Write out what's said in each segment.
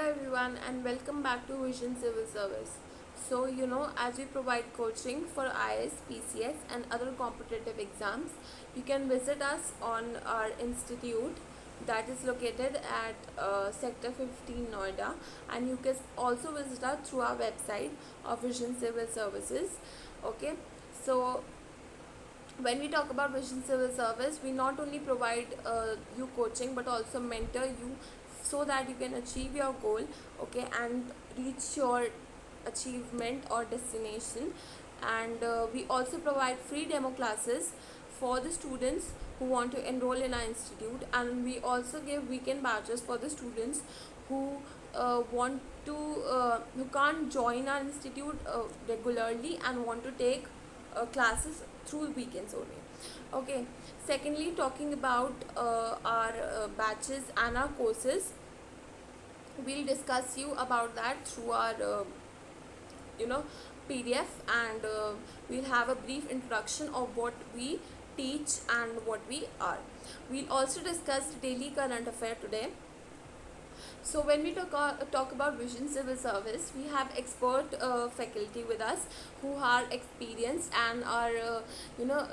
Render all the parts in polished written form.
everyone and welcome back to Vision Civil Service. As we provide coaching for IAS, PCS and other competitive exams, you can visit us on our institute that is located at Sector 15 Noida, and you can also visit us through our website of Vision Civil Services. Okay, so when we talk about Vision Civil Service, we not only provide you coaching but also mentor you so that you can achieve your goal, okay, and reach your achievement or destination. And we also provide free demo classes for the students who want to enroll in our institute, and we also give weekend badges for the students who want to who can't join our institute regularly and want to take classes through weekends only. Okay, secondly, talking about our batches and our courses, we'll discuss you about that through our you know PDF, and we'll have a brief introduction of what we teach and what we are. We'll also discuss daily current affair today. So when we talk about Vision Civil Service, we have expert faculty with us who are experienced, and our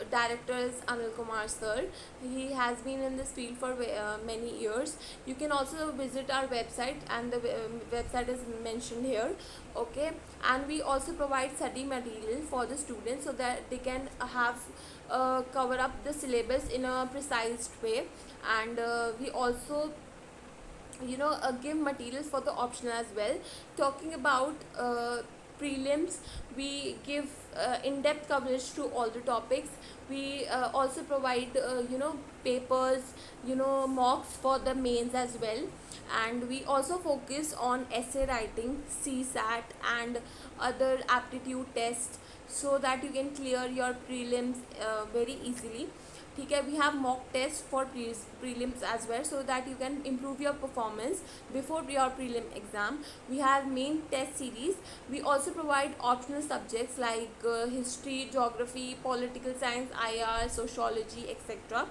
director is Anil Kumar sir. He has been in this field for many years. You can also visit our website, and the website is mentioned here. Okay, and we also provide study material for the students so that they can have cover up the syllabus in a precise way, and we also give materials for the optional as well. Talking about prelims, we give in-depth coverage to all the topics. We also provide papers, mocks for the mains as well, and we also focus on essay writing, CSAT and other aptitude tests so that you can clear your prelims very easily. ठीक है, we have mock tests for prelims as well so that you can improve your performance before your prelim exam. We have main test series. We also provide optional subjects like history, geography, political science, IR, sociology, etc.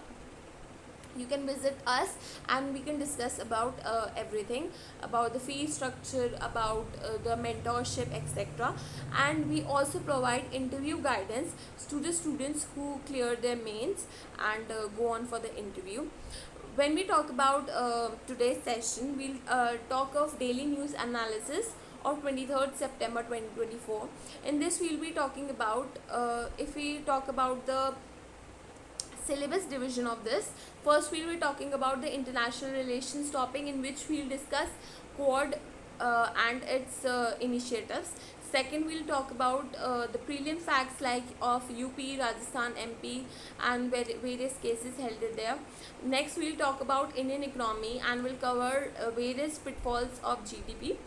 You can visit us and we can discuss about everything about the fee structure, about the mentorship, etc. And we also provide interview guidance to the students who clear their mains and go on for the interview. When we talk about today's session, we'll talk of daily news analysis of 23rd September 2024. In this, we'll be talking about if we talk about the syllabus division of this. First, we'll be talking about the international relations topic, in which we'll discuss Quad and its initiatives. Second, we'll talk about the prelim facts like of UP, Rajasthan, MP and various cases held there. Next, we'll talk about Indian economy and we'll cover various pitfalls of GDP.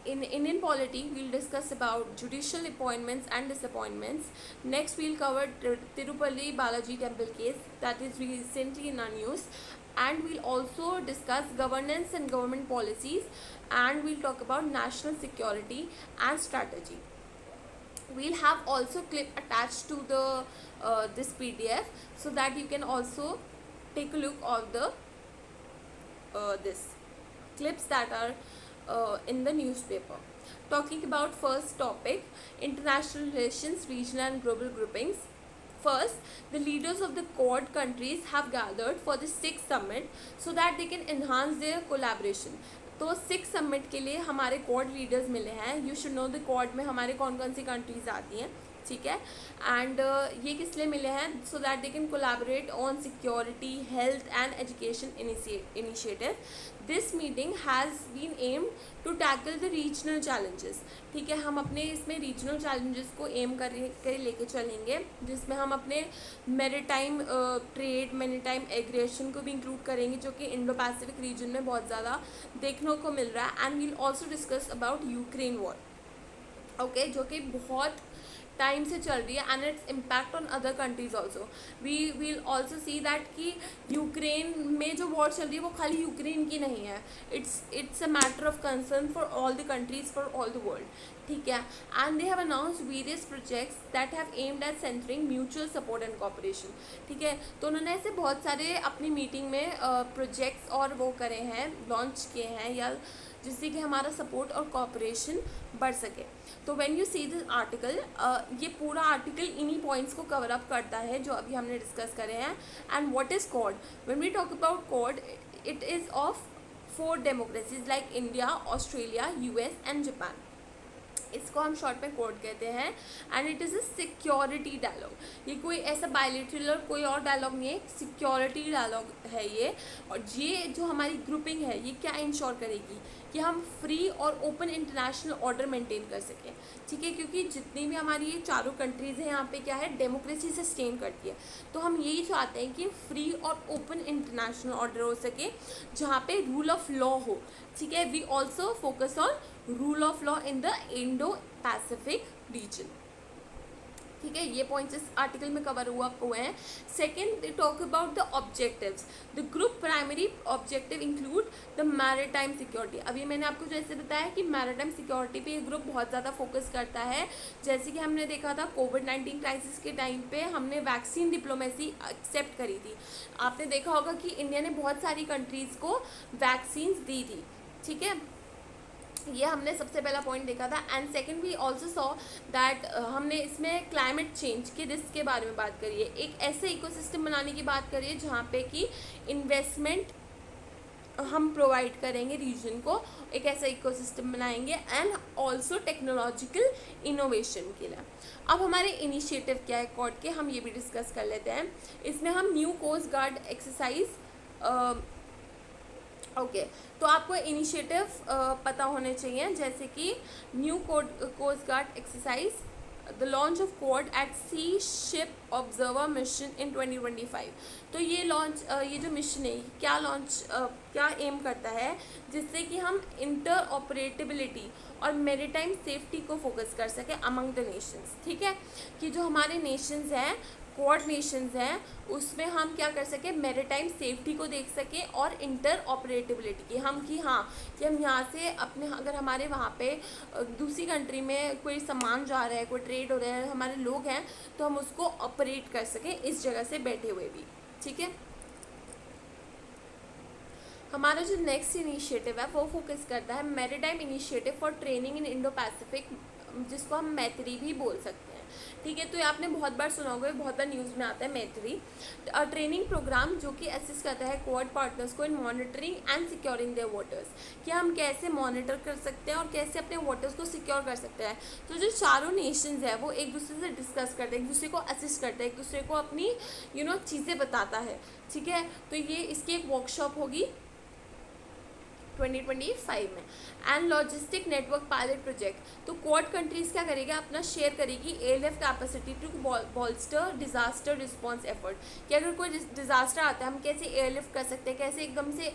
In Indian polity, we'll discuss about judicial appointments and disappointments. Next, we'll cover Tirupalli Balaji temple case that is recently in our news, and we'll also discuss governance and government policies, and we'll talk about national security and strategy. We'll have also clip attached to the this PDF so that you can also take a look of the this clips that are in the newspaper. Talking about first topic, international relations, regional and global groupings. First, the leaders of the Quad countries have gathered for the 6th summit so that they can enhance their collaboration. तो 6 summit के लिए हमारे quad leaders मिले हैं. You should know the quad में हमारे कौन कौन सी कंट्रीज आती हैं, ठीक है. एंड ये किस लिए मिले हैं? So that they can collaborate on security, health and education initiative. This meeting has been aimed to tackle the regional challenges. ठीक है, हम अपने इसमें रीजनल चैलेंजेस को एम कर लेके चलेंगे, जिसमें हम अपने मैरीटाइम ट्रेड, मैरीटाइम एग्रेशन को भी इंक्लूड करेंगे, जो कि इंडो पैसिफिक रीजन में बहुत ज़्यादा देखने को मिल रहा है. And we'll also discuss about Ukraine war, okay, जो कि बहुत टाइम से चल रही है and its impact on other countries also. We will also see that कि यूक्रेन में जो वॉर चल रही है वो खाली यूक्रेन की नहीं है. It's a matter of concern for all the countries, for all the world. ठीक है, and they have announced various projects that have aimed at centering mutual support and cooperation. ठीक है, तो उन्होंने ऐसे बहुत सारे अपनी मीटिंग में प्रोजेक्ट्स और वो करे हैं, लॉन्च किए हैं, या जिससे कि हमारा सपोर्ट और कोऑपरेशन बढ़ सके। तो when you see this article, ये पूरा आर्टिकल इन्हीं पॉइंट्स को कवर अप करता है जो अभी हमने डिस्कस करे हैं। And what is Quad? When we talk about Quad, it is of 4 democracies like India, Australia, US and Japan. इसको हम शॉर्ट में कोड कहते हैं। And it is a security dialogue. ये कोई ऐसा बायलैटरल कोई और डायलॉग नहीं है, सिक्योरिटी डायलॉग है ये। और ये जो हमारी ग्रुपिंग है ये क्या इंश्योर करेगी कि हम फ्री और ओपन इंटरनेशनल ऑर्डर मेंटेन कर सकें, ठीक है। क्योंकि जितनी भी हमारी ये चारों कंट्रीज़ हैं यहाँ पे क्या है, डेमोक्रेसी से स्टेन करती है। तो हम यही चाहते हैं कि फ्री और ओपन इंटरनेशनल ऑर्डर हो सके जहाँ पे रूल ऑफ लॉ हो, ठीक है। We also focus on rule of law in the Indo Pacific region, ठीक है। ये पॉइंट्स इस आर्टिकल में कवर हुए हैं। Second, they talk about the objectives. The group primary objective include the maritime security. अभी मैंने आपको जैसे बताया कि मैरीटाइम सिक्योरिटी पे ये ग्रुप बहुत ज़्यादा फोकस करता है। जैसे कि हमने देखा था कोविड-19 क्राइसिस के टाइम पे हमने वैक्सीन डिप्लोमेसी एक्सेप्ट करी थी। आपने देखा होगा कि इंडिया ने बहुत सारी कंट्रीज़ को वैक्सीन्स दी थी, ठीक है। ये हमने सबसे पहला पॉइंट देखा था। And second, we also saw that हमने इसमें क्लाइमेट चेंज के रिस्क के बारे में बात करी है। एक ऐसे इकोसिस्टम बनाने की बात करी है जहाँ पे कि इन्वेस्टमेंट हम प्रोवाइड करेंगे रीजन को, एक ऐसा इकोसिस्टम बनाएंगे। एंड ऑल्सो टेक्नोलॉजिकल इनोवेशन के लिए। अब हमारे इनिशिएटिव क्या है क्वाड के, हम ये भी डिस्कस कर लेते हैं। इसमें हम new coast guard exercise okay तो आपको इनिशिएटिव पता होने चाहिए, जैसे कि new coast guard exercise, the launch of Quad at sea ship observer mission in 2025। तो ये ये जो मिशन है क्या एम करता है, जिससे कि हम इंटर ऑपरेटेबिलिटी और मेरीटाइम सेफ्टी को फोकस कर सकें अमंग द नेशंस, ठीक है। कि जो हमारे नेशंस हैं, क्वाड नेशंस हैं, उसमें हम क्या कर सकें, मैरीटाइम सेफ्टी को देख सकें और इंटर ऑपरेटेबिलिटी की कि हम यहाँ से अपने, अगर हमारे वहाँ पे दूसरी कंट्री में कोई सामान जा रहा है, कोई ट्रेड हो रहा है, हमारे लोग हैं, तो हम उसको ऑपरेट कर सकें इस जगह से बैठे हुए भी, ठीक है। हमारा जो नेक्स्ट इनिशिएटिव है वो फोकस करता है maritime initiative for training in Indo Pacific, जिसको हम मैत्री भी बोल सकते हैं, ठीक है। तो ये आपने बहुत बार सुना होगा, बहुत बार न्यूज़ में आता है मैत्री ट्रेनिंग प्रोग्राम, जो कि असिस्ट करता है क्वाड पार्टनर्स को in monitoring and securing their waters, कि हम कैसे मॉनिटर कर सकते हैं और कैसे अपने वाटर्स को सिक्योर कर सकते हैं। तो जो चारों नेशंस है वो एक दूसरे से डिस्कस करते हैं, एक दूसरे को असिस्ट करते हैं, एक दूसरे को अपनी चीज़ें बताता है, ठीक है। तो ये इसकी एक वर्कशॉप होगी 2025 में। And logistic network pilot project, तो क्वाड कंट्रीज़ क्या करेगा, अपना शेयर करेगी airlift capacity to bolster disaster response effort, कि अगर कोई डिजास्टर आता है हम कैसे एयरलिफ्ट कर सकते हैं, कैसे एकदम से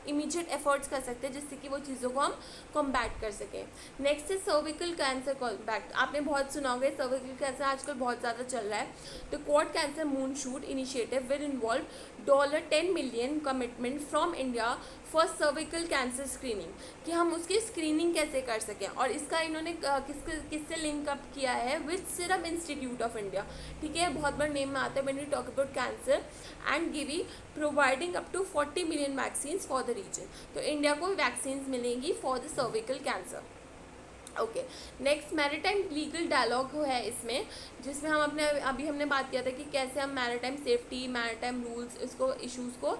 इमीडिएट एफर्ट्स कर सकते हैं जिससे कि वो चीज़ों को हम कॉम्बैट कर सकें। नेक्स्ट है सर्विकल कैंसर कॉम्बैट। आपने बहुत सुना होगा, सर्विकल कैंसर आजकल बहुत ज़्यादा चल रहा है। तो quad cancer moon shoot initiative will involve $10 million commitment from India for cervical cancer screening, कि हम उसकी स्क्रीनिंग कैसे कर सकें। और इसका इन्होंने किससे लिंक अप किया है, with Serum Institute of India, ठीक है। बहुत बड़ा नेम में आता है when we talk about cancer. And Gavi providing up to 40 million vaccines for the region, तो इंडिया को वैक्सीन्स मिलेंगी for the cervical cancer. Okay, next maritime legal dialogue है इसमें, जिसमें हम अभी हमने बात किया था कि कैसे हम मैरीटाइम सेफ्टी, मैरीटाइम रूल्स, इसको इश्यूज़ को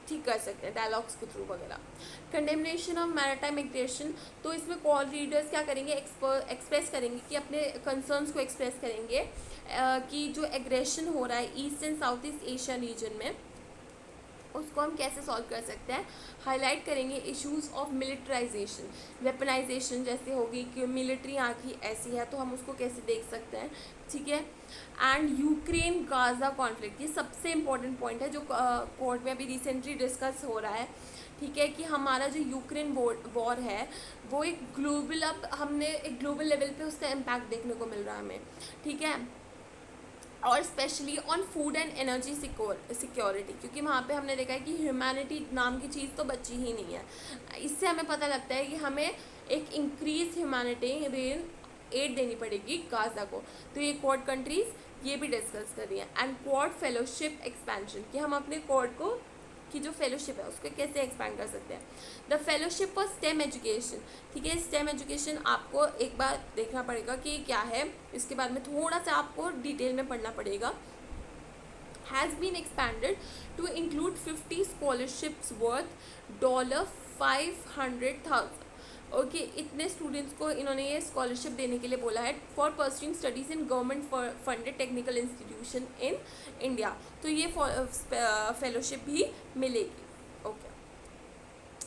ठीक कर सकते हैं डायलॉग्स के थ्रू वगैरह। कंडेमनेशन ऑफ मैरीटाइम एग्रेशन, तो इसमें कॉल रीडर्स क्या करेंगे, एक्सप्रेस करेंगे कि अपने कंसर्न्स को एक्सप्रेस करेंगे कि जो एग्रेशन हो रहा है east and south east Asia region में, उसको हम कैसे सॉल्व कर सकते हैं। हाईलाइट करेंगे इश्यूज ऑफ मिलिट्राइजेशन, वेपनाइजेशन, जैसे होगी कि मिलिट्री यहाँ की ऐसी है तो हम उसको कैसे देख सकते हैं, ठीक है। एंड यूक्रेन गाजा कॉन्फ्लिक्ट, ये सबसे इम्पोर्टेंट पॉइंट है जो कोर्ट में अभी रिसेंटली डिस्कस हो रहा है, ठीक है। कि हमारा जो यूक्रेन वॉर है वो एक ग्लोबल, अब हमने एक ग्लोबल लेवल पे उसका इम्पैक्ट देखने को मिल रहा है हमें, ठीक है। और specially on food and energy security, क्योंकि वहाँ पे हमने देखा है कि ह्यूमैनिटी नाम की चीज़ तो बची ही नहीं है। इससे हमें पता लगता है कि हमें एक इंक्रीज ह्यूमैनिटेरियन एड देनी पड़ेगी गाजा को। तो ये क्वाड कंट्रीज़ ये भी डिस्कस कर रही हैं। एंड क्वाड फेलोशिप एक्सपेंशन, कि हम अपने क्वाड को की जो फेलोशिप है उसको कैसे एक्सपैंड कर सकते हैं। The fellowship for stem education, ठीक है, स्टेम एजुकेशन आपको एक बार देखना पड़ेगा कि क्या है, इसके बारे में थोड़ा सा आपको डिटेल में पढ़ना पड़ेगा। has been expanded to include 50 scholarships worth $500,000। Okay, इतने स्टूडेंट्स को इन्होंने ये स्कॉलरशिप देने के लिए बोला है for pursuing studies in government funded technical institution in India. तो ये फेलोशिप भी मिलेगी। ओके,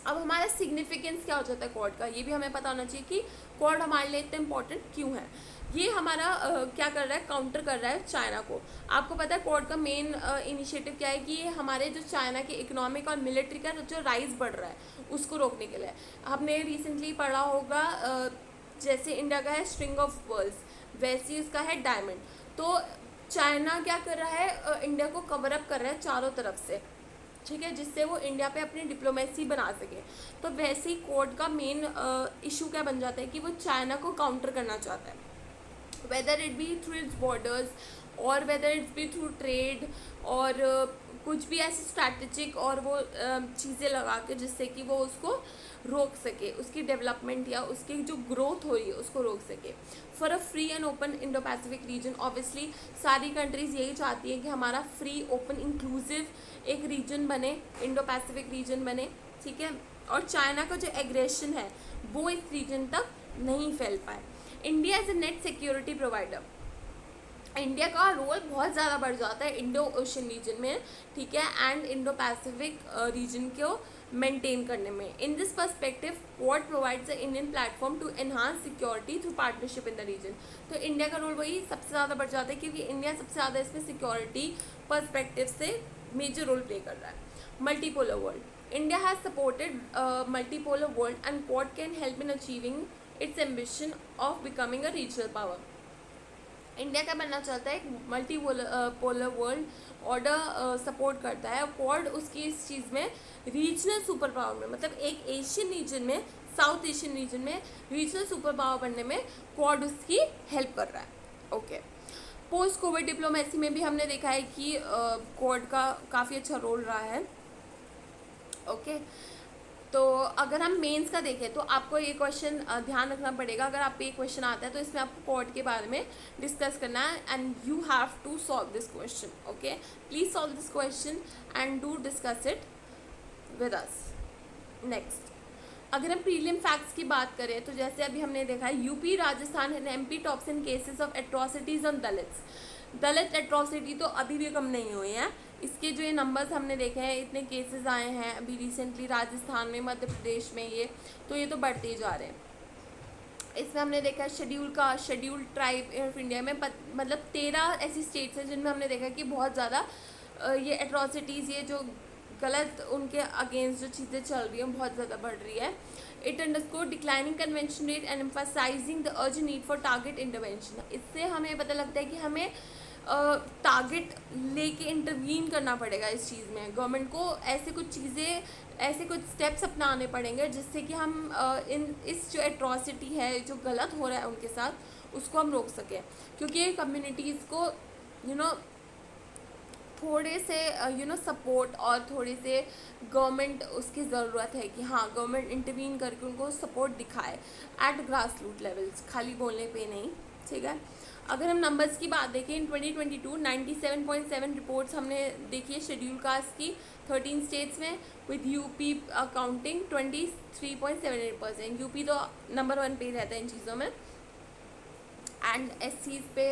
अब हमारा सिग्निफिकेंस क्या हो जाता है क्वाड का, ये भी हमें पता होना चाहिए कि क्वाड हमारे लिए इतना इंपॉर्टेंट क्यों है। ये हमारा क्या कर रहा है, काउंटर कर रहा है चाइना को। आपको पता है क्वाड का मेन इनिशिएटिव क्या है कि ये हमारे जो चाइना के इकोनॉमिक और मिलिट्री का जो राइज बढ़ रहा है उसको रोकने के लिए। हमने रिसेंटली पढ़ा होगा जैसे इंडिया का है स्ट्रिंग ऑफ पर्ल्स, वैसे ही उसका है डायमंड। तो चाइना क्या कर रहा है, इंडिया को कवर अप कर रहा है चारों तरफ से, ठीक है, जिससे वो इंडिया पे अपनी डिप्लोमेसी बना सके। तो वैसे ही क्वाड का मेन इशू क्या बन जाता है कि वो चाइना को काउंटर करना चाहता है, whether it be through its borders और whether its be through trade और कुछ भी ऐसी स्ट्रैटेजिक और वो चीज़ें लगा के जिससे कि वो उसको रोक सके, उसकी डेवलपमेंट या उसकी जो ग्रोथ हो रही है उसको रोक सके। For a free and open Indo Pacific reason, obviously सारी कंट्रीज़ यही चाहती हैं कि हमारा फ्री ओपन इंक्लूसिव एक रीजन बने, इंडो पैसिफिक रीजन बने, ठीक है, और चाइना का जो एग्रेशन है वो इस रीजन तक नहीं फैल पाए। India as a net security provider, India का रोल बहुत ज़्यादा बढ़ जाता है इंडो ओशन रीजन में, ठीक है, एंड इंडो पैसिफिक रीजन को मेंटेन करने में। In this perspective Quad provides a Indian platform to enhance security through partnership in the region. तो इंडिया का रोल वही सबसे ज़्यादा बढ़ जाता है क्योंकि इंडिया सबसे ज़्यादा इसमें सिक्योरिटी पर्सपेक्टिव से मेजर रोल प्ले कर रहा है। Multipolar world, India has supported multipolar world and quad can help in achieving it's ambition of becoming a regional power. India क्या बनना चाहता है, एक multi polar world order support करता है, और क्वाड उसकी इस चीज़ में रीजनल सुपर पावर में, मतलब एक एशियन रीजन में, साउथ एशियन रीजन में रीजनल सुपर पावर बनने में क्वाड उसकी हेल्प कर रहा है। ओके, पोस्ट कोविड डिप्लोमेसी में भी हमने देखा है कि क्वाड का काफ़ी अच्छा रोल रहा है। ओके, तो अगर हम मेंस का देखें तो आपको ये क्वेश्चन ध्यान रखना पड़ेगा, अगर आपको ये क्वेश्चन आता है तो इसमें आपको क्वाड के बारे में डिस्कस करना है and you have to solve this question. Okay, please solve this question and do discuss it with us. Next, अगर हम प्रीलिम फैक्ट्स की बात करें तो जैसे अभी हमने देखा है UP, Rajasthan and MP tops in cases of atrocities on Dalits. Dalit atrocity तो अभी भी कम नहीं हुई हैं, इसके जो ये नंबर्स हमने देखे हैं, इतने केसेस आए हैं अभी रिसेंटली राजस्थान में, मध्य प्रदेश में, ये तो बढ़ते ही जा रहे हैं। इसमें हमने देखा है शेड्यूल ट्राइब ऑफ इंडिया में मतलब 13 ऐसी स्टेट्स हैं जिनमें हमने देखा कि बहुत ज़्यादा ये एट्रोसिटीज़, ये जो गलत उनके अगेंस्ट जो चीज़ें चल रही हैं बहुत ज़्यादा बढ़ रही है। It underscore declining convention rate and emphasising the urgent need for target intervention. इससे हमें पता लगता है कि हमें टारगेट लेके इंटरवीन करना पड़ेगा इस चीज़ में। गवर्नमेंट को ऐसे कुछ चीज़ें, ऐसे कुछ स्टेप्स अपनाने पड़ेंगे जिससे कि हम इस जो एट्रॉसिटी है, जो गलत हो रहा है उनके साथ, उसको हम रोक सकें। क्योंकि कम्युनिटीज़ को थोड़े से सपोर्ट और थोड़े से गवर्नमेंट उसकी ज़रूरत है कि हाँ, गवर्नमेंट इंटरवीन करके उनको सपोर्ट दिखाए एट ग्रास रूट लेवल्स, खाली बोलने पे नहीं, ठीक है। अगर हम नंबर्स की बात देखें, इन 2022 97.7 रिपोर्ट्स हमने देखी है शेड्यूल कास्ट की 13 स्टेट्स में, विद यूपी अकाउंटिंग 23.78%। यूपी तो नंबर 1 पे रहता है इन चीज़ों में। एंड एससीज पे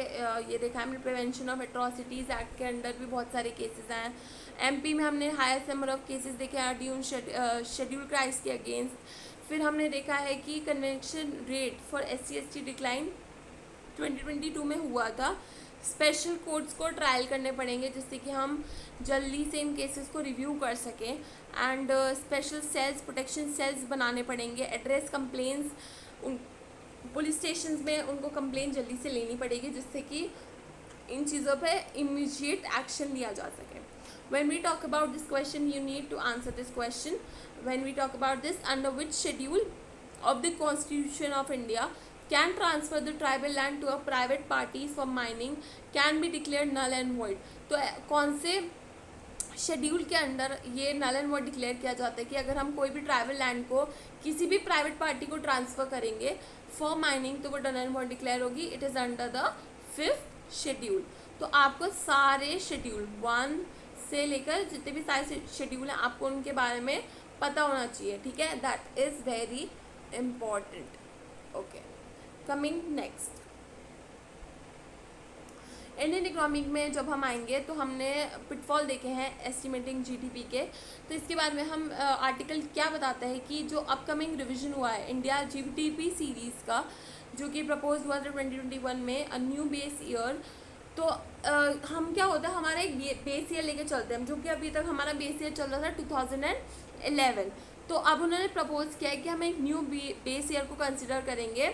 ये देखा हमने, प्रिवेंशन ऑफ एट्रोसिटीज़ एक्ट के अंडर भी बहुत सारे केसेस हैं। एमपी में हमने हाईएस्ट नंबर ऑफ केसेस देखे हैं ड्यून शेड्यूल कास्ट के अगेंस्ट। फिर हमने देखा है कि convention rate for SC/ST decline 2022 में हुआ था। स्पेशल कोर्ट्स को ट्रायल करने पड़ेंगे जिससे कि हम जल्दी से इन केसेस को रिव्यू कर सकें, and special cells, protection cells बनाने पड़ेंगे। एड्रेस कंप्लेंट्स, उन पुलिस स्टेशंस में उनको कंप्लेंट जल्दी से लेनी पड़ेगी जिससे कि इन चीज़ों पे इमीडिएट एक्शन लिया जा सके। When we talk about this question, you need to answer this question. When we talk about this, under which schedule of the Constitution of India can transfer the tribal land to a private parties for mining can be declared null and void? तो कौन से schedule के अंदर ये null and void declare किया जाता है कि अगर हम कोई भी ट्राइबल लैंड को किसी भी प्राइवेट पार्टी को ट्रांसफ़र करेंगे फॉर माइनिंग, तो वो नल एंड वॉइड डिक्लेयर होगी। It is under the 5th schedule. तो आपको सारे शेड्यूल 1 से लेकर जितने भी सारे शेड्यूल हैं आपको उनके बारे में पता होना चाहिए, ठीक है। That is very important. Okay, coming next, Indian economic में जब हम आएंगे तो हमने पिटफॉल देखे हैं एस्टिमेटिंग जीडीपी के। तो इसके बारे में हम आर्टिकल क्या बताता है कि जो अपकमिंग रिवीजन हुआ है इंडिया जीडीपी सीरीज़ का, जो कि प्रपोज हुआ था 2021 में, अ न्यू बेस ईयर। तो हम क्या होता है, हमारा एक बेस ईयर लेके चलते हैं, जो कि अभी तक हमारा बेस ईयर चल रहा था 2011। तो अब उन्होंने प्रपोज किया है कि हम एक न्यू बेस ईयर को कंसिडर करेंगे,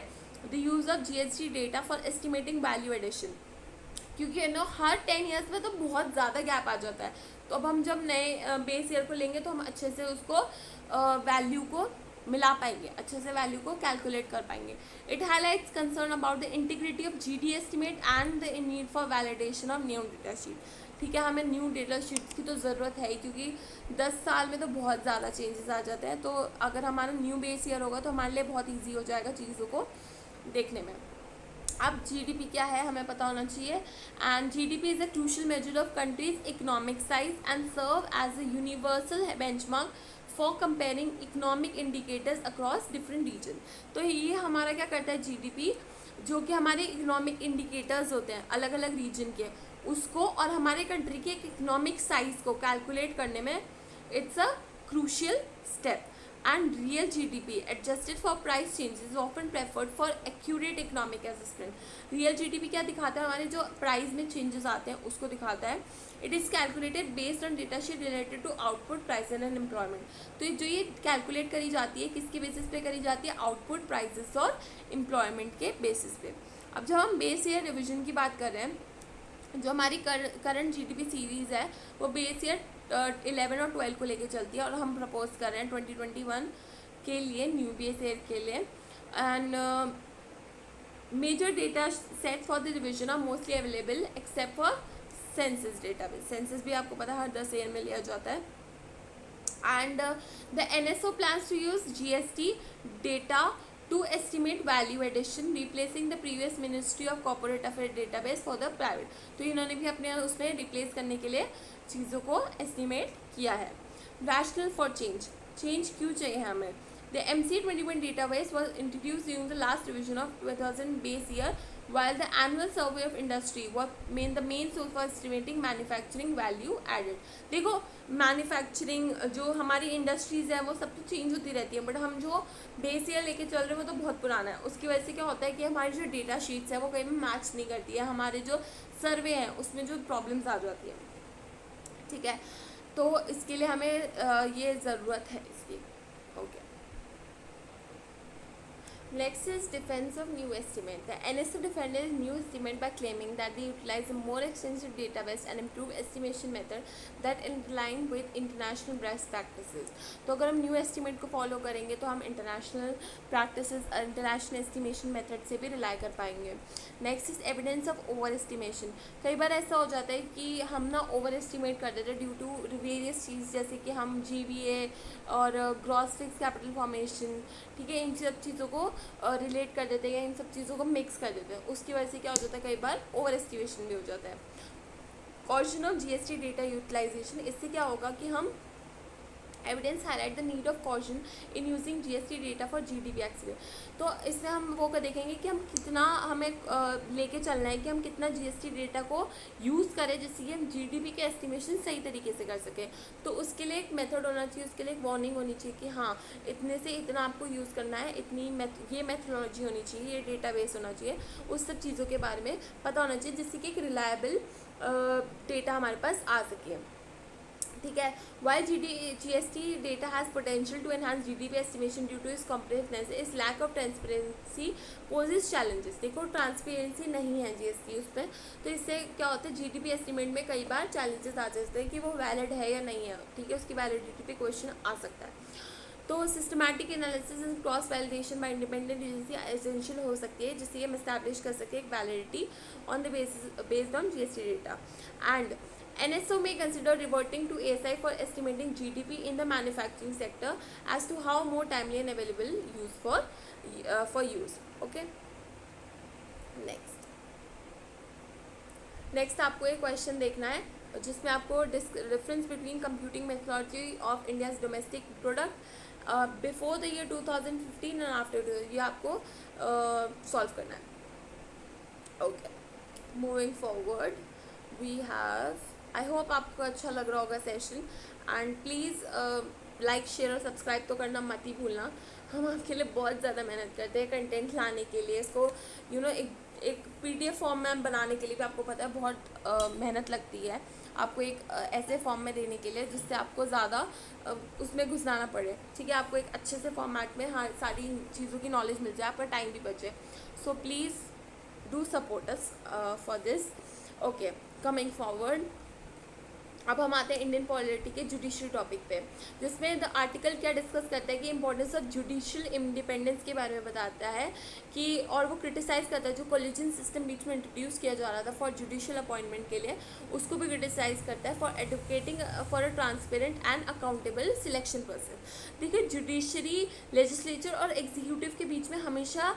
the use of GST data for estimating value addition, क्योंकि हर 10 ईयर्स में तो बहुत ज़्यादा गैप आ जाता है। तो अब हम जब नए बेस ईयर को लेंगे तो हम अच्छे से उसको वैल्यू को मिला पाएंगे, अच्छे से वैल्यू को कैलकुलेट कर पाएंगे। It highlights concern about the integrity of GD estimate and the need for validation of new data sheet. ठीक है, हमें न्यू डेटा शीट्स की तो ज़रूरत है ही, क्योंकि 10 साल में तो बहुत ज़्यादा चेंजेस आ जाते हैं। तो अगर हमारा न्यू बेस ईयर होगा तो हमारे लिए बहुत ईजी हो जाएगा चीज़ों को देखने में। अब जीडीपी क्या है हमें पता होना चाहिए। And GDP is a crucial measure of country's economic size and serve as a universal benchmark for comparing economic indicators across different region. तो ये हमारा क्या करता है जीडीपी, जो कि हमारे इकोनॉमिक इंडिकेटर्स होते हैं अलग अलग रीजन के, उसको और हमारे कंट्री के इकोनॉमिक साइज को कैलकुलेट करने में it's a crucial step. And real GDP adjusted for price changes is often preferred for accurate economic assessment. Real GDP क्या दिखाता है, हमारे जो प्राइस में चेंजेस आते हैं उसको दिखाता है। It is calculated based on data sheet related to output, prices and employment. तो जो ये कैलकुलेट करी जाती है किसके बेसिस पे करी जाती है, आउटपुट, प्राइसेस और एम्प्लॉयमेंट के बेसिस पे। अब जब हम बेस ईयर रिविजन की बात कर रहे हैं, जो हमारी करंट जीडीपी सीरीज़ है वो बेस ईयर 11 और 12 को लेके चलती है, और हम प्रपोज कर रहे हैं 2021 के लिए न्यू बेस ईयर के लिए। And major data set for the revision are mostly available except for census database. Census भी आपको पता है हर 10 ईयर में लिया जाता है। And the NSO plans to use GST data to estimate value addition, replacing the previous Ministry of Corporate Affairs database for the private। तो इन्होंने भी अपने उसमें रिप्लेस करने के लिए चीज़ों को एस्टिमेट किया है। रैशनल फॉर चेंज क्यों चाहिए हमें? The MC 2021 database was introduced during the last revision of 2000 base year, while the annual survey of industry was the main source for estimating manufacturing value added। देखो manufacturing जो हमारी industries है वो सब तो चेंज होती रहती है, बट हम जो बेस ईयर लेके चल रहे हैं वो तो बहुत पुराना है। उसकी वजह से क्या होता है कि हमारी जो डेटा शीट्स है वो कहीं भी मैच नहीं करती है, हमारे जो सर्वे हैं उसमें जो प्रॉब्लम्स आ जाती है। ठीक है, तो इसके लिए हमें ये ज़रूरत है इसकी। Okay, Next is defense of new estimate. The NSO defended new estimate by claiming that they utilize a more extensive database and improve estimation method that in line with international best practices. तो अगर हम new estimate को follow करेंगे तो हम international practices international estimation method से भी rely कर पाएंगे. Next is evidence of overestimation. कई बार ऐसा हो जाता है कि हम ना overestimate कर देते हैं ड्यू टू वेरियस चीज़, जैसे कि हम GVA और ग्रॉस फिक्स कैपिटल फॉर्मेशन, ठीक है, इन सब चीज़ों को रिलेट कर देते हैं या इन सब चीज़ों को मिक्स कर देते हैं। उसकी वजह से क्या हो जाता है, कई बार ओवर एस्टिमेशन भी हो जाता है। Caution of GST data utilization, इससे क्या होगा कि हम evidence highlight the need of caution in using GST data for GDP x-ray. तो इसमें हम वो कर देखेंगे कि हम कितना हमें लेके चलना है कि हम कितना जीएसटी डेटा को यूज़ करें जिससे कि हम जीडीपी के एस्टिमेशन सही तरीके से कर सकें। तो उसके लिए एक मेथड होना चाहिए, उसके लिए एक वार्निंग होनी चाहिए कि हाँ इतने से इतना आपको यूज़ करना है, इतनी ये मेथडोलॉजी होनी चाहिए, ये डेटाबेस होना चाहिए, उस सब चीज़ों के बारे में पता होना चाहिए जिससे कि एक रिलायबल डेटा हमारे पास आ सके। ठीक है, while GST data has potential to enhance GDP estimation due to its comprehensiveness, its lack of transparency poses challenges। देखो ट्रांसपेरेंसी नहीं है GST उस पर, तो इससे क्या होता है GDP एस्टिमेट में कई बार चैलेंजेस आ जाते हैं कि वो वैलिड है या नहीं है। ठीक है, उसकी वैलिडिटी पे क्वेश्चन आ सकता है। तो systematic analysis and cross validation bye independent agency essential हो सकती है जिससे हम एस्टैब्लिश कर सके एक validity on the based on GST data. And NSO may consider reverting to ASI for estimating GDP in the manufacturing sector as to how more timely and available use for use. Okay. Next आपको एक question देखना है जिसमें आपको difference between computing methodology of India's domestic product before the year 2015 and after ये आपको solve करना है. Okay, moving forward we have, I hope आपको अच्छा लग रहा होगा session, and please like share और सब्सक्राइब तो करना मत ही भूलना. हम आपके लिए बहुत ज़्यादा मेहनत करते हैं कंटेंट लाने के लिए. इसको एक PDF फॉर्म में बनाने के लिए भी आपको पता है बहुत मेहनत लगती है आपको एक ऐसे फॉर्म में देने के लिए जिससे आपको ज़्यादा उसमें घुसना ना पड़े. ठीक है, आपको एक अच्छे से फॉर्मेट में हाँ सारी चीज़ों की नॉलेज मिल जाए, आपका टाइम भी बचे. So please do support us for this. Okay, coming forward, अब हम आते हैं इंडियन पॉलिटी के जुडिशरी टॉपिक पे, जिसमें द आर्टिकल क्या डिस्कस करता है कि इंपॉर्टेंस ऑफ जुडिशियल इंडिपेंडेंस के बारे में बताता है कि, और वो क्रिटिसाइज़ करता है जो कॉलेजियन सिस्टम बीच में इंट्रोड्यूस किया जा रहा था फॉर जुडिशियल अपॉइंटमेंट के लिए, उसको भी क्रिटिसाइज़ करता है for advocating for a transparent and accountable selection process. देखिए, जुडिशरी, लेजिस्लेचर और एग्जीक्यूटिव के बीच में हमेशा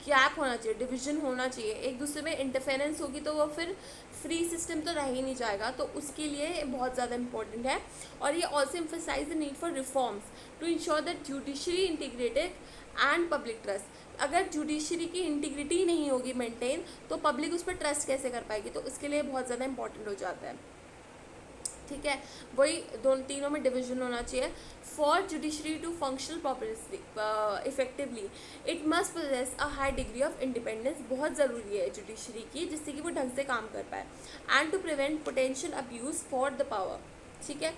गैप होना चाहिए, डिवीजन होना चाहिए. एक दूसरे में इंटरफेरेंस होगी तो वो फिर फ्री सिस्टम तो रह ही नहीं जाएगा. तो उसके लिए बहुत ज़्यादा इंपॉर्टेंट है. और ये also emphasize the need for reforms to ensure that judiciary integrated and public trust. अगर जुडिशरी की इंटीग्रिटी नहीं होगी मेंटेन तो पब्लिक उस पर ट्रस्ट कैसे कर पाएगी. तो उसके लिए बहुत ज़्यादा इंपॉर्टेंट हो जाता है. ठीक है, वही दोनों तीनों में डिवीजन होना चाहिए. For judiciary to functional properly effectively it must possess a high degree of independence. बहुत ज़रूरी है जुडिशरी की, जिससे कि वो ढंग से काम कर पाए, and to prevent potential abuse for the power. ठीक है,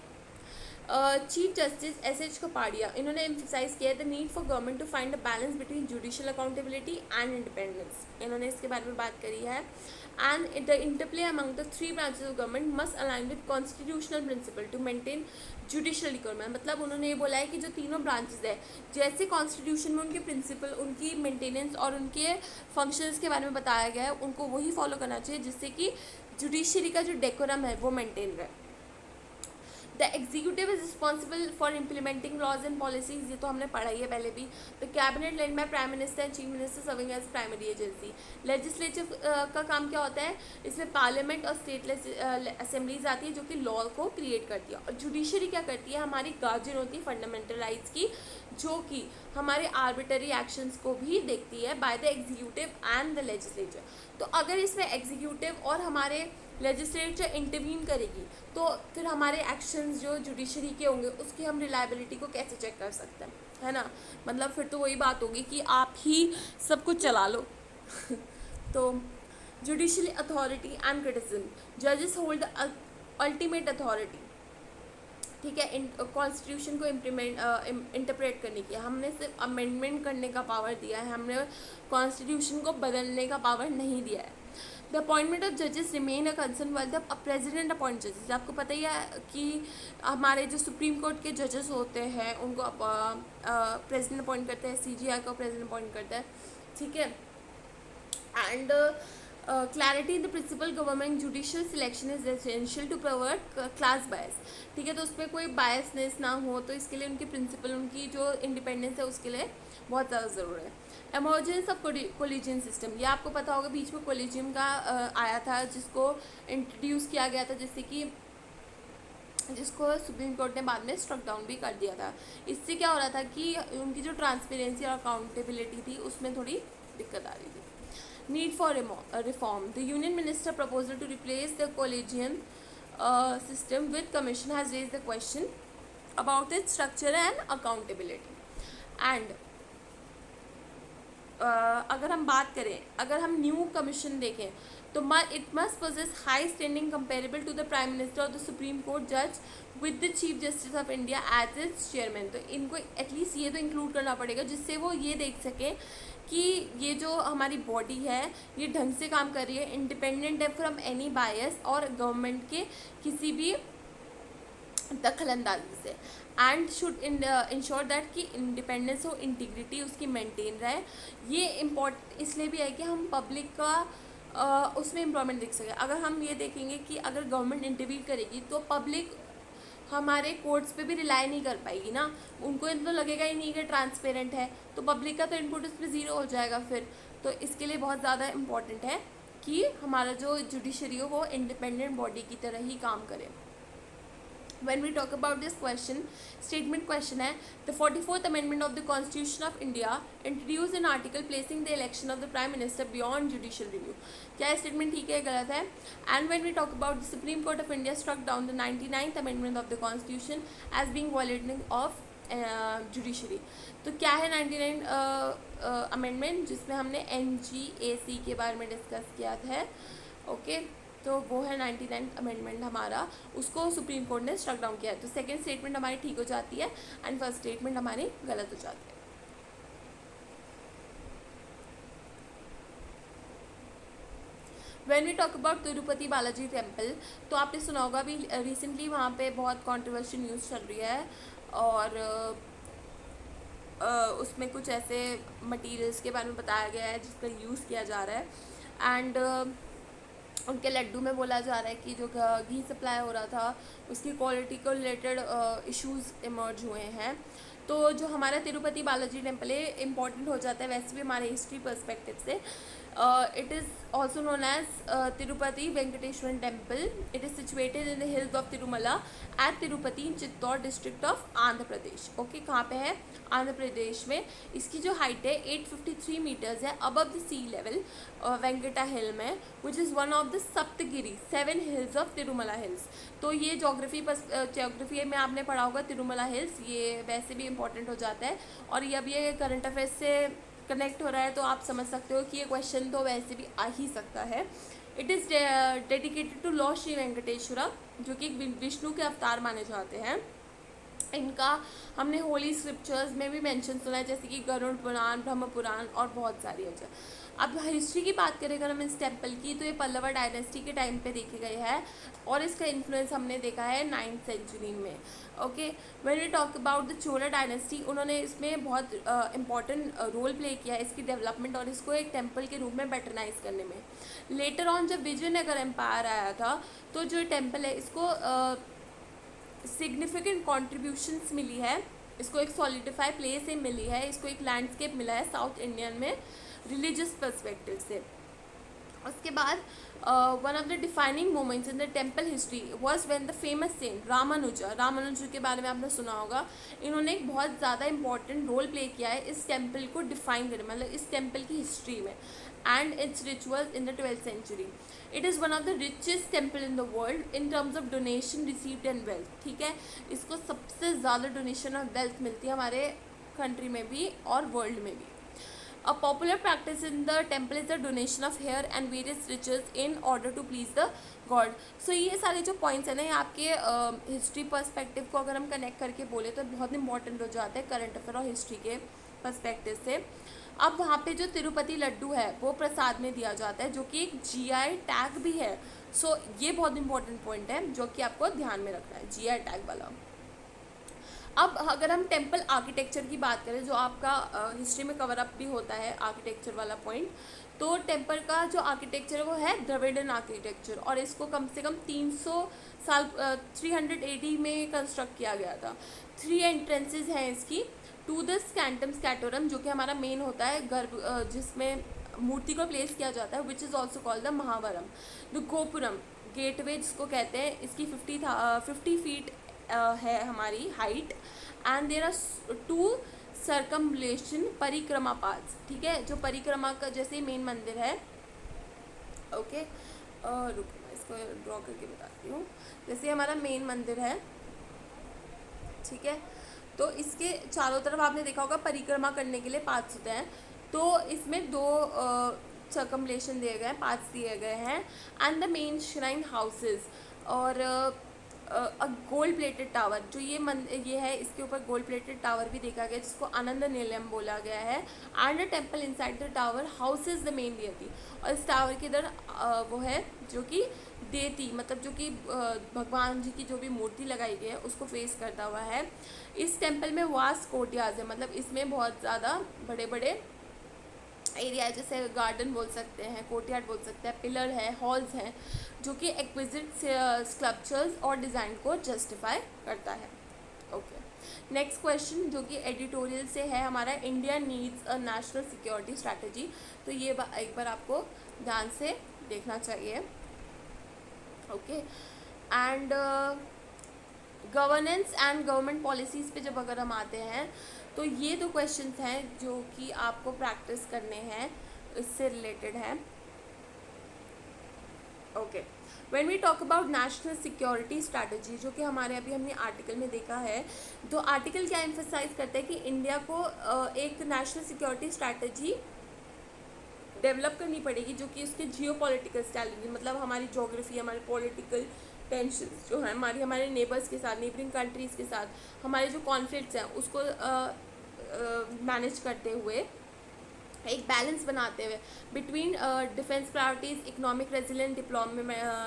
चीफ जस्टिस SH कपाड़िया, इन्होंने एम्फसाइज किया the need for government to find a balance between judicial accountability and independence. इन्होंने इसके बारे में बात करी है. And the interplay among the three branches of government must align with constitutional principle to maintain judicial economy. मतलब उन्होंने ये बोला है कि जो तीनों ब्रांचेस है, जैसे कॉन्स्टिट्यूशन में उनके प्रिंसिपल, उनकी मेंटेनेंस और उनके फंक्शंस के बारे में बताया गया है, उनको वही फॉलो करना चाहिए जिससे कि जुडिशरी का जो डेकोरम है वो मेंटेन रहे. The executive is responsible for implementing laws and policies. ये तो हमने पढ़ा ही है पहले भी. The cabinet led by prime minister and chief minister serving as primary agency. Legislative का काम क्या होता है, इसमें पार्लियामेंट और स्टेट असेंबलीज आती है जो कि लॉ को क्रिएट करती है. और जुडिशरी क्या करती है, हमारी गार्जियन होती है फंडामेंटल राइट्स की, जो कि हमारे आर्बिटरी एक्शंस को भी देखती है by the executive and the legislature. तो अगर इसमें एग्जीक्यूटिव और हमारे लेजिस्लेचर इंटरवीन करेगी तो फिर हमारे एक्शंस जो जुडिशरी के होंगे उसकी हम रिलायबिलिटी को कैसे चेक कर सकते हैं, है ना. मतलब फिर तो वही बात होगी कि आप ही सब कुछ चला लो. तो जुडिशियल अथॉरिटी एंड क्रिटिसिज्म, जजेस होल्ड द अल्टीमेट अथॉरिटी. ठीक है, कॉन्स्टिट्यूशन को इंटरप्रेट करने की हमने सिर्फ अमेंडमेंट करने का पावर दिया है, हमने कॉन्स्टिट्यूशन को बदलने का पावर नहीं दिया है. द अपॉइंटमेंट ऑफ जजेस remain a concern while the president appoint जजेस. आपको पता ही है कि हमारे जो सुप्रीम कोर्ट के जजेस होते हैं उनको प्रेसिडेंट अपॉइंट करते हैं, CGI को प्रेसिडेंट अपॉइंट करता है. ठीक है, and clarity in the principle government judicial selection is essential to prevent class bias. ठीक है, तो उसमें कोई बायसनेस ना हो, तो इसके लिए उनकी प्रिंसिपल, उनकी जो इंडिपेंडेंस है उसके लिए बहुत ज़्यादा ज़रूरी है. एमर्जेंस ऑफ कोलिजियन सिस्टम, ये आपको पता होगा बीच में कोलिजियम का आया था जिसको इंट्रोड्यूस किया गया था, जिसको सुप्रीम कोर्ट ने बाद में स्ट्रक डाउन भी कर दिया था. इससे क्या हो रहा था कि उनकी जो ट्रांसपेरेंसी और अकाउंटेबिलिटी थी उसमें थोड़ी दिक्कत आ रही थी. Need for reform, the union minister proposal to replace the collegium system with commission has raised the question about its structure and accountability. And अगर हम बात करें, अगर हम न्यू कमीशन देखें तो it must possess high standing comparable to the prime minister और the supreme court जज with the chief justice of India as its chairman. तो इनको एटलीस्ट ये तो इंक्लूड करना पड़ेगा जिससे वो ये देख सकें कि ये जो हमारी बॉडी है ये ढंग से काम कर रही है, इंडिपेंडेंट है फ्रॉम एनी बायस और गवर्नमेंट के किसी भी दखलंदाजी से, एंड शुड इंश्योर दैट कि इंडिपेंडेंस और इंटीग्रिटी उसकी मेंटेन रहे. ये इम्पोर्टेंट इसलिए भी है कि हम पब्लिक का उसमें एम्प्लॉयमेंट दिख सके। अगर हम ये देखेंगे कि अगर गवर्नमेंट इंटरवीन करेगी तो पब्लिक हमारे कोर्ट्स पे भी रिलाई नहीं कर पाएगी ना, उनको इन तो लगेगा ही नहीं कि ट्रांसपेरेंट है, तो पब्लिक का तो इनपुट इसमें ज़ीरो हो जाएगा फिर। तो इसके लिए बहुत ज़्यादा इम्पॉर्टेंट है कि हमारा जो जुडिशरी हो वो इंडिपेंडेंट बॉडी की तरह ही काम करे। When we talk about this question, statement question है, the 44th Amendment of the Constitution of India introduced an article placing the election of the Prime Minister beyond judicial review. क्या statement ठीक है गलत है? And when we talk about the Supreme Court of India struck down the 99th Amendment of the Constitution as being violating of judiciary. तो क्या है 99 amendment जिसमें हमने NGAC के बारे में डिस्कस किया था, ओके तो वो है 99 अमेंडमेंट हमारा, उसको सुप्रीम कोर्ट ने स्ट्रक डाउन किया है। तो सेकंड स्टेटमेंट हमारी ठीक हो जाती है एंड फर्स्ट स्टेटमेंट हमारी गलत हो जाती है। When we talk about Tirupati Balaji temple, तो आपने सुना होगा अभी रिसेंटली वहाँ पे बहुत कंट्रोवर्शियल न्यूज़ चल रही है और उसमें कुछ ऐसे मटेरियल्स के बारे में बताया गया है जिसका यूज़ किया जा रहा है एंड उनके लड्डू में बोला जा रहा है कि जो घी सप्लाई हो रहा था उसकी क्वालिटी को रिलेटेड इश्यूज इमर्ज हुए हैं। तो जो हमारा तिरुपति बालाजी टेम्पल है इम्पॉर्टेंट हो जाता है वैसे भी हमारे हिस्ट्री पर्सपेक्टिव से। It is also known as Tirupati Venkateswara temple. It is situated in the hills of Tirumala at Tirupati in Chittoor district of Andhra Pradesh. Okay कहाँ पे है? आंध्र प्रदेश में। इसकी जो हाइट है 853 मीटर्स है above the sea level Venkata hill में, which is one of the Saptagiri 7 hills of Tirumala hills. तो ये ज्योग्राफी में आपने पढ़ा होगा तिरुमला हिल्स, ये वैसे भी इंपॉर्टेंट हो जाता है और ये अब ये करंट अफेयर्स से कनेक्ट हो रहा है तो आप समझ सकते हो कि ये क्वेश्चन तो वैसे भी आ ही सकता है। It is dedicated to lord Shri Venkateswara जो कि विष्णु के अवतार माने जाते हैं। इनका हमने होली स्क्रिप्चर्स में भी मेंशन सुना है जैसे कि गरुड़ पुराण, ब्रह्म पुराण और बहुत सारी है। अब हिस्ट्री की बात करें अगर हम इस टेम्पल की तो ये पल्लवा डायनेस्टी के टाइम पे देखे गए हैं और इसका इन्फ्लुएंस हमने देखा है 9th सेंचुरी में। Okay when we talk about the Chola dynasty, उन्होंने इसमें बहुत इंपॉर्टेंट रोल प्ले किया है इसकी डेवलपमेंट और इसको एक टेम्पल के रूप में बेटरनाइज करने में। लेटर ऑन जब विजयनगर एम्पायर आया था तो जो टेम्पल है इसको सिग्निफिकेंट कॉन्ट्रीब्यूशंस मिली है, इसको एक सॉलिडिफाई प्लेस से मिली है, इसको एक लैंडस्केप मिला है साउथ इंडियन में रिलीजियस पर्सपेक्टिव से। उसके बाद one of the defining moments in the temple history was when the famous saint Ramanuja के बारे में आपने सुना होगा। इन्होंने एक बहुत ज़्यादा इंपॉर्टेंट रोल प्ले किया है इस टेम्पल को डिफाइन करने, मतलब इस टेम्पल की हिस्ट्री में and its rituals in the 12th century. It is one of the richest temple in the world in terms of donation received and wealth. ठीक है, इसको सबसे ज़्यादा डोनेशन और वेल्थ मिलती है हमारे कंट्री में भी और वर्ल्ड में भी। A popular practice in the temple is the donation of hair and various riches in order to please the God. So ये सारे जो पॉइंट्स हैं ना ये आपके हिस्ट्री पर्सपेक्टिव को अगर हम कनेक्ट करके बोले तो बहुत इंपॉर्टेंट हो जाता है करंट अफेयर और हिस्ट्री के पर्सपेक्टिव से। अब वहाँ पे जो तिरुपति लड्डू है वो प्रसाद में दिया जाता है जो कि एक GI टैग भी है। सो ये बहुत इंपॉर्टेंट पॉइंट है जो कि आपको ध्यान में रखना है, GI टैग वाला। अब अगर हम टेम्पल आर्किटेक्चर की बात करें जो आपका हिस्ट्री में कवर अप भी होता है आर्किटेक्चर वाला पॉइंट, तो टेम्पल का जो आर्किटेक्चर है वो है द्रविडियन आर्किटेक्चर और इसको कम से कम 300 साल 300 AD में कंस्ट्रक्ट किया गया था। 3 एंट्रेंसेस हैं इसकी, टू द स्कैंटम स्कैटोरम जो कि हमारा मेन होता है गर्भ जिसमें मूर्ति को प्लेस किया जाता है, which is also called the Mahavaram. The gopuram gateway जिसको कहते हैं, इसकी 50 फीट है हमारी height and there are 2 circumambulation परिक्रमा पाथ्स। ठीक है, जो परिक्रमा का जैसे मेन मंदिर है। ओके रुक मैं इसको ड्रॉ करके बताती हूँ। जैसे हमारा मेन मंदिर है, ठीक है, तो इसके चारों तरफ आपने देखा होगा परिक्रमा करने के लिए पाथ्स होते हैं। तो इसमें 2 सर्कम्बुलेशन दिए गए हैं, पाथ्स दिए गए हैं and the main shrine houses और गोल्ड प्लेटेड टावर जो ये है इसके ऊपर गोल्ड प्लेटेड टावर भी देखा गया जिसको आनंद निलयम बोला गया है। And the temple inside the tower house is the main deity और इस टावर के इधर वो है जो कि देती मतलब जो कि भगवान जी की जो भी मूर्ति लगाई गई है उसको फेस करता हुआ है। इस टेम्पल में वास्ट कोर्टयार्ड्स है, मतलब इसमें बहुत ज़्यादा बड़े बड़े एरिया है, जैसे गार्डन बोल सकते हैं, कोर्टयार्ड बोल सकते हैं, पिलर है, हॉल्स हैं, जो कि एक्विजिट स्कल्पचर्स और डिज़ाइन को जस्टिफाई करता है। ओके, नेक्स्ट क्वेश्चन जो कि एडिटोरियल से है हमारा, India needs a national security strategy. तो ये एक बार आपको ध्यान से देखना चाहिए। Okay, and governance and government policies पे जब अगर हम आते हैं तो ये दो क्वेश्चंस हैं जो कि आपको प्रैक्टिस करने हैं, इससे रिलेटेड है। Okay, when we talk about national security strategy, जो कि हमारे अभी हमने आर्टिकल में देखा है, तो आर्टिकल क्या एम्फसाइज करता है कि इंडिया को एक नेशनल सिक्योरिटी स्ट्रैटेजी डेवलप करनी पड़ेगी जो कि उसके जियो पॉलिटिकल चैलेंज, मतलब हमारी जोग्राफी, हमारे पॉलिटिकल टेंशन जो है हमारे नेबर्स के साथ, नेबरिंग कंट्रीज़ के साथ, हमारे जो कॉन्फ्लिक्ट्स हैं उसको मैनेज करते हुए, एक बैलेंस बनाते हुए between defence priorities, economic resilient,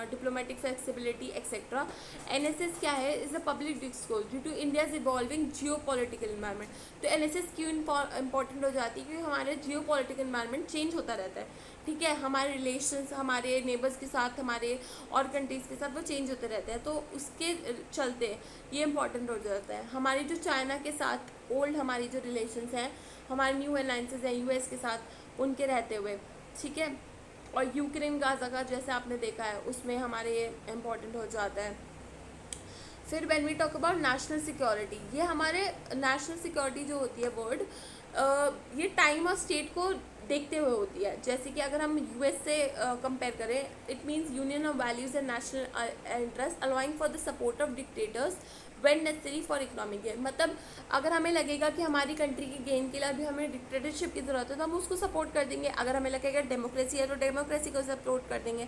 diplomatic flexibility etcetera. NSS क्या है, is a public discourse due to India's evolving geo political environment. तो एनएसएस क्यों इंपॉर्टेंट हो जाती है, क्योंकि हमारे जियो पॉलिटिकल इन्वायरमेंट चेंज होता रहता है, ठीक है, हमारे रिलेशंस हमारे नेबर्स के साथ, हमारे और कंट्रीज़ के साथ वो चेंज होते रहते हैं, तो उसके चलते ये इंपॉर्टेंट हो जाता है। हमारे जो चाइना के साथ ओल्ड हमारी जो रिलेशंस हैं, हमारे न्यू अलायंसेस हैं यूएस के साथ, उनके रहते हुए, ठीक है, और यूक्रेन गाजा का जैसे आपने देखा है उसमें हमारे ये इम्पॉर्टेंट हो जाता है। फिर when we talk about national security, ये हमारे नेशनल सिक्योरिटी जो होती है वर्ड, ये टाइम और स्टेट को देखते हुए होती है। जैसे कि अगर हम यूएस से कंपेयर करें, it means union of values and national interest allowing for the support of dictators when necessary for economic gain. मतलब अगर हमें लगेगा कि हमारी कंट्री के गेन के लिए अभी हमें डिक्टेटरशिप की ज़रूरत है तो हम उसको सपोर्ट कर देंगे, अगर हमें लगेगा डेमोक्रेसी है तो डेमोक्रेसी को सपोर्ट कर देंगे।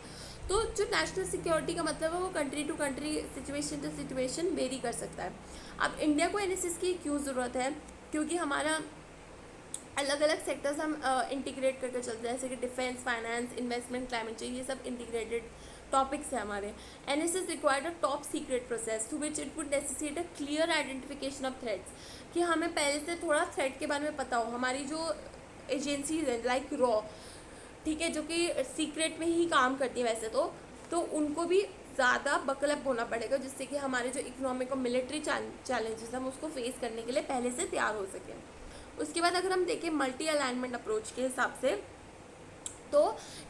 तो जो नेशनल सिक्योरिटी का मतलब है वो country to country, situation to situation vary कर सकता है। अब इंडिया को एनएसएस की क्यों ज़रूरत है, क्योंकि हमारा अलग अलग सेक्टर्स हम इंटीग्रेट करके चलते हैं, जैसे कि defence, finance, investment, climate change, ये सब इंटीग्रेटेड टॉपिक्स हैं हमारे। NSS required a top secret process to which it would necessitate a clear identification of threats, कि हमें पहले से थोड़ा थ्रेट के बारे में पता हो। हमारी जो एजेंसीज हैं लाइक रॉ, ठीक है, जो कि सीक्रेट में ही काम करती है वैसे तो उनको भी ज़्यादा बकलअप होना पड़ेगा, जिससे कि हमारे जो इकोनॉमिक और मिलिट्री चैलेंजेस हम उसको फेस करने के लिए पहले से तैयार हो सकें। उसके बाद अगर हम देखें मल्टी अलाइनमेंट अप्रोच के हिसाब से, तो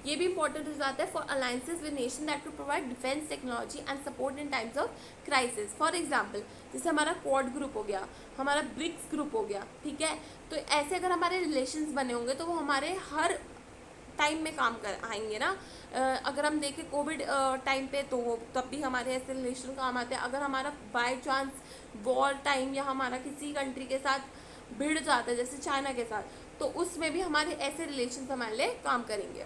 ये भी इंपॉर्टेंट हो जाता है for alliances with nation that to provide defence technology and support in times of crisis. For example, जैसे हमारा क्वाड ग्रुप हो गया, हमारा ब्रिक्स ग्रुप हो गया, ठीक है, तो ऐसे अगर हमारे रिलेशंस बने होंगे तो वो हमारे हर टाइम में काम कर आएंगे ना। अगर हम देखें कोविड टाइम पे तो तब भी हमारे ऐसे रिलेशन काम आते हैं। अगर हमारा बाय चांस वॉर टाइम या हमारा किसी कंट्री के साथ भिड़ जाता है जैसे चाइना के साथ, तो उसमें भी हमारे ऐसे रिलेशन हमारे लिए काम करेंगे।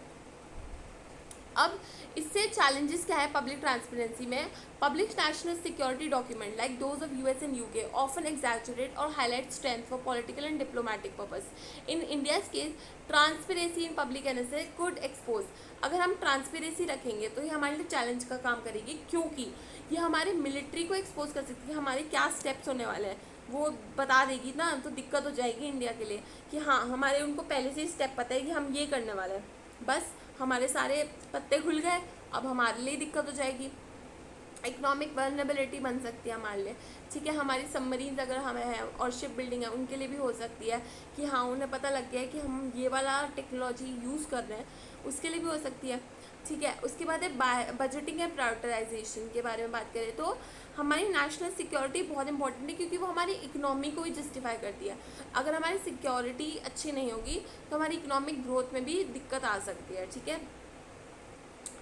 अब इससे चैलेंजेस क्या है पब्लिक ट्रांसपेरेंसी में, public national security document like those of US and UK often exaggerate और highlight strength for political and diplomatic purpose. In India's case transparency in public NSA could expose. अगर हम transparency रखेंगे तो ये हमारे लिए challenge का काम करेगी, क्योंकि ये हमारे मिलिट्री को एक्सपोज कर सकती है, हमारे क्या स्टेप्स होने वाले हैं वो बता देगी ना, तो दिक्कत हो जाएगी इंडिया के लिए कि हाँ हमारे उनको पहले से ही स्टेप पता है कि हम ये करने वाले हैं, बस हमारे सारे पत्ते खुल गए, अब हमारे लिए दिक्कत हो जाएगी। इकोनॉमिक वल्नरेबिलिटी बन सकती है हमारे लिए, ठीक है, हमारी सबमरीन्स अगर हमें है और शिप बिल्डिंग है उनके लिए भी हो सकती है कि हाँ उन्हें पता लग गया है कि हम ये वाला टेक्नोलॉजी यूज़ कर रहे हैं, उसके लिए भी हो सकती है, ठीक है। उसके बाद है बजटिंग एंड प्रायोरिटाइजेशन के बारे में बात करें तो हमारी नेशनल सिक्योरिटी बहुत इंपॉर्टेंट है, क्योंकि वो हमारी इकोनॉमी को भी जस्टिफाई करती है। अगर हमारी सिक्योरिटी अच्छी नहीं होगी तो हमारी इकोनॉमिक ग्रोथ में भी दिक्कत आ सकती है, ठीक है।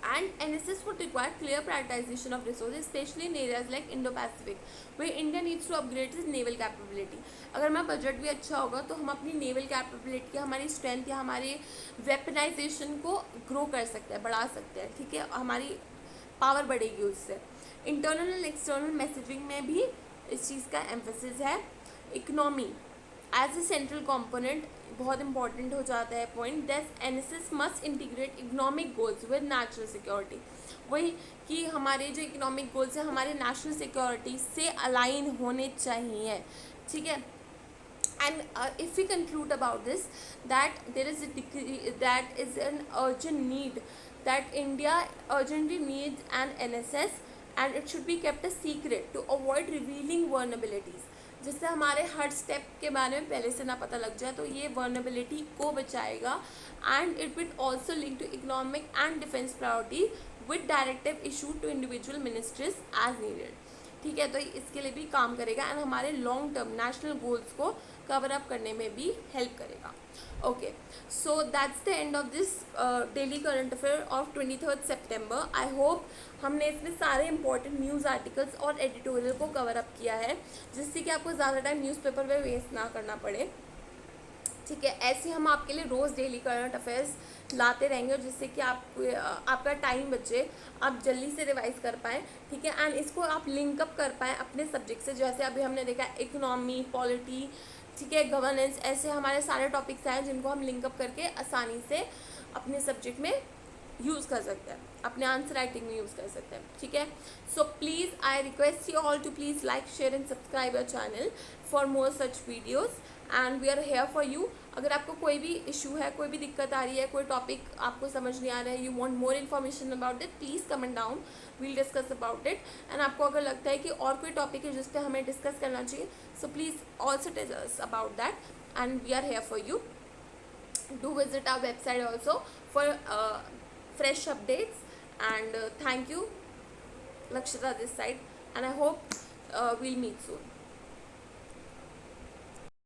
And NSS would require clear prioritization of resources, especially in areas like Indo-Pacific, where India needs to upgrade its naval capability. अगर हमारा बजट भी अच्छा होगा तो हम अपनी नेवल कैपेबिलिटी, हमारी स्ट्रेंथ या हमारे वेपनाइजेशन को ग्रो कर सकते हैं, बढ़ा सकते हैं, ठीक है, हमारी पावर बढ़ेगी उससे। इंटरनल एंड एक्सटर्नल मैसेजिंग में भी इस चीज़ का एम्फेसिस है। Economy as a central component बहुत इंपॉर्टेंट हो जाता है point, that NSS must integrate economic goals with national security. वही कि हमारे जो इकोनॉमिक गोल्स हैं हमारे नेशनल सिक्योरिटी से अलाइन होने चाहिए, ठीक है। And if we conclude about this, that there is a degree, that is an urgent need, that India urgently needs an NSS, and it should be kept a secret to avoid revealing vulnerabilities, जिससे हमारे हर step के बारे में पहले से ना पता लग जाए, तो ये वर्नेबिलिटी को बचाएगा. And it will also link to economic and defence priority with directive issue to individual ministries as needed. ठीक है, तो इसके लिए भी काम करेगा एंड हमारे लॉन्ग टर्म नेशनल गोल्स को कवर अप करने में भी हेल्प करेगा. Okay, so that's the end of this daily current affair of 23 September. I hope हमने इसमें सारे इंपॉर्टेंट न्यूज़ आर्टिकल्स और एडिटोरियल को कवर अप किया है, जिससे कि आपको ज़्यादा टाइम न्यूज़पेपर में वेस्ट ना करना पड़े. ठीक है, ऐसे हम आपके लिए रोज़ डेली करंट अफेयर्स लाते रहेंगे, और जिससे कि आपका टाइम बचे, आप जल्दी से रिवाइज कर पाएँ. ठीक है, एंड इसको आप लिंकअप कर पाएँ अपने सब्जेक्ट से. जैसे अभी हमने देखा इकोनॉमी, पॉलिटी, ठीक है, गवर्नेंस, ऐसे हमारे सारे टॉपिक्स आए जिनको हम लिंकअप करके आसानी से अपने सब्जेक्ट में यूज़ कर सकते हैं, अपने आंसर राइटिंग में यूज़ कर सकते हैं. ठीक है, so please I request you all to please like, share and subscribe our channel for more such videos, and we are here for you. अगर आपको कोई भी इशू है, कोई भी दिक्कत आ रही है, कोई टॉपिक आपको समझ नहीं आ रहा है, you want more information about it, please comment down, we'll discuss about it. And आपको अगर लगता है कि और कोई टॉपिक है जिस पर हमें डिस्कस करना चाहिए, so please also tell us about that, and we are here for you. Do visit our website also for fresh updates, and thank you, Lakshita this side, and I hope we'll meet soon.